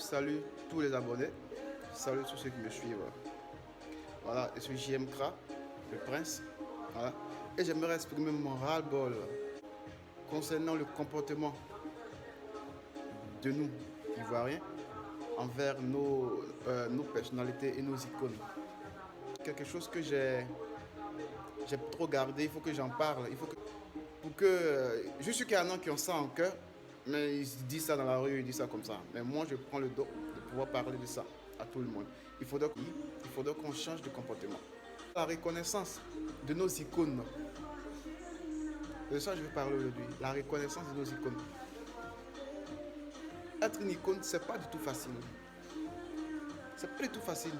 salue tous les abonnés, je salue tous ceux qui me suivent. Voilà, je suis JM Kra, le prince. Voilà. Et j'aimerais exprimer mon ras-le-bol concernant le comportement de nous, Ivoiriens, envers nos personnalités et nos icônes. Quelque chose que j'ai trop gardé, il faut que j'en parle. Je suis qu'il y en a qui ont ça en cœur, mais ils disent ça dans la rue, ils disent ça comme ça. Mais moi, je prends le dos de pouvoir parler de ça à tout le monde. Il faudrait qu'on change de comportement. La reconnaissance de nos icônes. De ça, je vais parler aujourd'hui. La reconnaissance de nos icônes. Être une icône, c'est pas du tout facile. C'est pas du tout facile.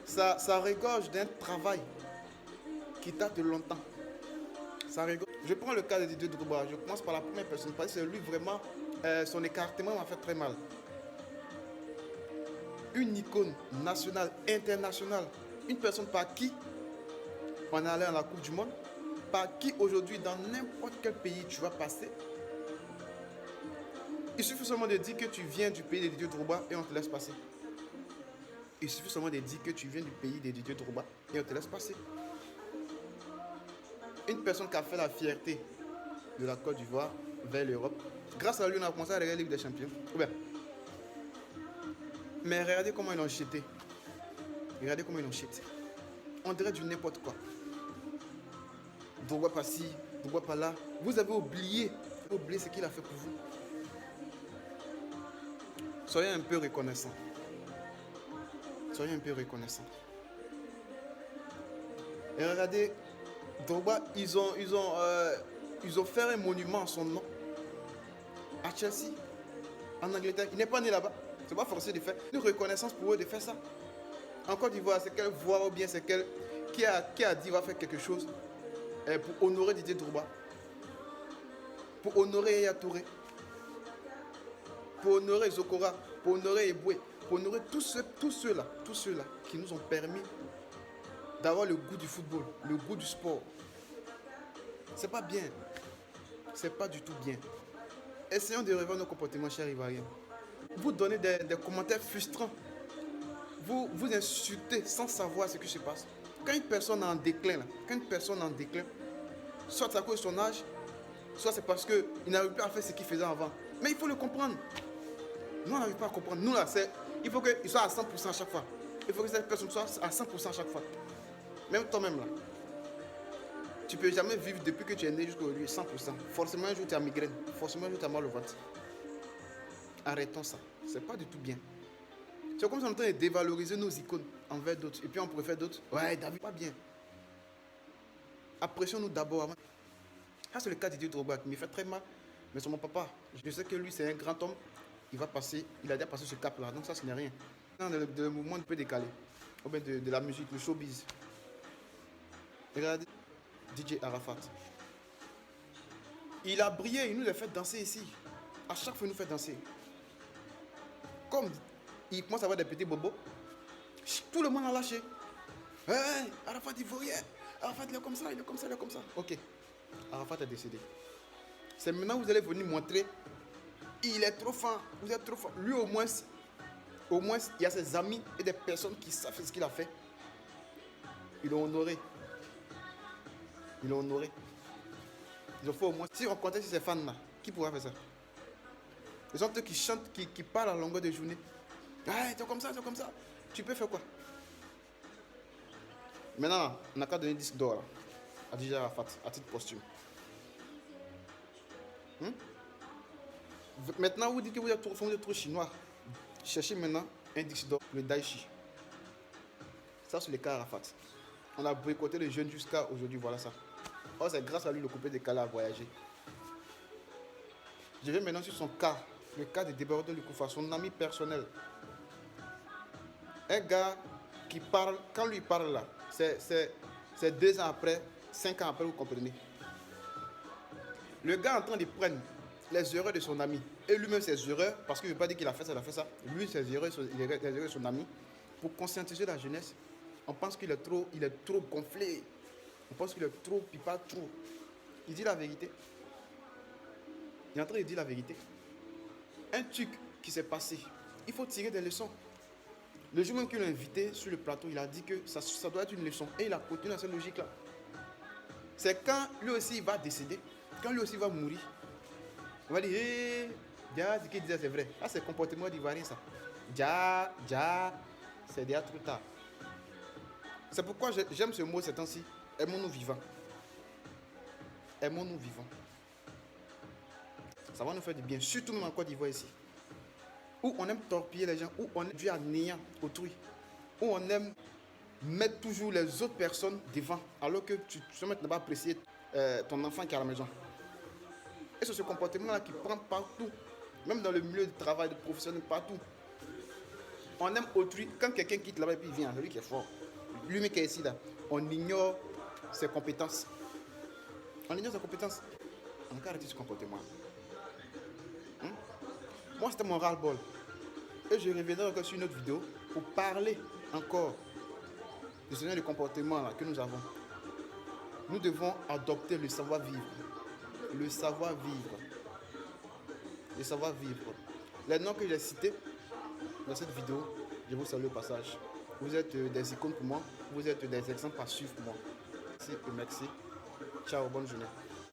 Ça regorge d'un travail qui date de longtemps. Je prends le cas de Didier Drogba. Je commence par la première personne parce que c'est lui vraiment, son écartement m'a fait très mal. Une icône nationale, internationale, une personne par qui on est allé à la Coupe du Monde, par qui aujourd'hui dans n'importe quel pays tu vas passer. Il suffit seulement de dire que tu viens du pays de Didier Drogba et on te laisse passer. Il suffit seulement de dire que tu viens du pays de Didier Drogba et on te laisse passer. Une personne qui a fait la fierté de la Côte d'Ivoire vers l'Europe, grâce à lui on a commencé à regarder la Ligue des Champions. Mais regardez comment ils l'ont jeté. Regardez comment ils l'ont jeté. On dirait du n'importe quoi. Drogba par-ci, Drogba par-là. Vous avez oublié ce qu'il a fait pour vous. Soyez un peu reconnaissants. Soyez un peu reconnaissants. Et regardez, Drogba, ils ont fait un monument en son nom à Chelsea, en Angleterre. Il n'est pas né là-bas. C'est pas forcé de faire une reconnaissance pour eux de faire ça. En Côte d'Ivoire, c'est quelle voix ou bien c'est quelle qui a dit va faire quelque chose pour honorer Didier Drogba, pour honorer Yaya Touré, pour honorer Zokora, pour honorer Eboué, pour honorer tous ceux-là qui nous ont permis d'avoir le goût du football, le goût du sport. C'est pas bien. C'est pas du tout bien. Essayons de revoir nos comportements, chers Ivoiriens. Vous donnez des commentaires frustrants. Vous insultez sans savoir ce qui se passe. Quand une personne est en déclin, soit c'est à cause de son âge, soit c'est parce qu'il n'arrive pas à faire ce qu'il faisait avant. Mais il faut le comprendre. Nous, on n'arrive pas à comprendre. Nous, là, il faut qu'il soit à 100% à chaque fois. Il faut que cette personne soit à 100% à chaque fois. Même toi-même, là. Tu ne peux jamais vivre depuis que tu es né jusqu'à aujourd'hui 100%. Forcément, un jour, tu as migraine. Forcément, un jour, tu as mal au ventre. Arrêtons ça. C'est pas du tout bien. C'est comme si on est en train de dévaloriser nos icônes envers d'autres. Et puis on préfère d'autres. Ouais, David, pas bien. Apprécions-nous d'abord avant. Ça, c'est le cas de Didier Drogba qui me fait très mal. Mais c'est mon papa. Je sais que lui, c'est un grand homme. Il a déjà passé ce cap-là. Donc ça, ce n'est rien. Dans le mouvement un peu décalé. Ou bien de la musique, le showbiz. Regardez DJ Arafat. Il a brillé, il nous a fait danser ici. À chaque fois, il nous fait danser. Comme il commence à avoir des petits bobos, tout le monde a lâché. Hey, Arafat ivoirien. Arafat il est comme ça, il est comme ça, il est comme ça. Ok, Arafat est décédé. C'est maintenant que vous allez venir montrer. Il est trop fin, vous êtes trop fin. Lui au moins, il y a ses amis et des personnes qui savent ce qu'il a fait. Ils l'ont honoré. Ils l'ont honoré. Ils ont fait au moins. Si on comptait sur ces fans-là, qui pourra faire ça? Les gens qui chantent, qui parlent à longueur de journée. Ah, c'est comme ça, c'est comme ça. Tu peux faire quoi? Maintenant, on n'a qu'à donner 10 d'or à DJ Arafat, à titre posthume. Maintenant, vous dites que vous êtes trop chinois. Cherchez maintenant un disque d'or, le Daichi. Ça, c'est le cas Arafat. On a boycotté les jeunes jusqu'à aujourd'hui, voilà ça. Oh, c'est grâce à lui le coupé décalé à voyager. Je vais maintenant sur son cas, le cas de Débordeur Lucoufa, son ami personnel. Un gars qui parle, quand lui parle là, c'est 2 ans après, 5 ans après, vous comprenez. Le gars est en train de prendre les erreurs de son ami et lui-même ses erreurs, parce qu'il ne veut pas dire qu'il a fait ça, lui ses erreurs, les erreurs de son ami, pour conscientiser la jeunesse. On pense qu'il est trop gonflé. On pense qu'il est trop, puis pas trop. Il dit la vérité. Il est en train de dire la vérité. Un truc qui s'est passé il faut tirer des leçons. Le jour même qu'il l'a invité sur le plateau, il a dit que ça doit être une leçon. Et il a continué dans cette logique-là. C'est quand lui aussi il va décéder, quand lui aussi il va mourir, on va dire, hé, Dia, ce qu'il disait c'est vrai. Ah, c'est le comportement d'ivoirien ça. Dia, c'est déjà trop tard. C'est pourquoi j'aime ce mot ces temps-ci. Aimons-nous vivants. Aimons-nous vivants. Ça va nous faire du bien, surtout même en Côte d'Ivoire ici. Où on aime torpiller les gens, où on aime à néant autrui, où on aime mettre toujours les autres personnes devant, alors que tu n'as pas apprécié ton enfant qui est à la maison. Et c'est ce comportement-là qui prend partout, même dans le milieu du travail, de professionnel, partout. On aime autrui, quand quelqu'un quitte là-bas et puis il vient, c'est lui qui est fort. Lui-même qui est ici, là, on ignore ses compétences. On ignore ses compétences. On va arrêter ce comportement. Moi, c'était mon ras-le-bol. Et je reviendrai encore sur une autre vidéo pour parler encore de ce genre de comportement là que nous avons. Nous devons adopter le savoir-vivre. Le savoir-vivre. Le savoir-vivre. Les noms que j'ai cités dans cette vidéo, je vous salue au passage. Vous êtes des icônes pour moi. Vous êtes des exemples à suivre pour moi. Merci et merci. Ciao, bonne journée.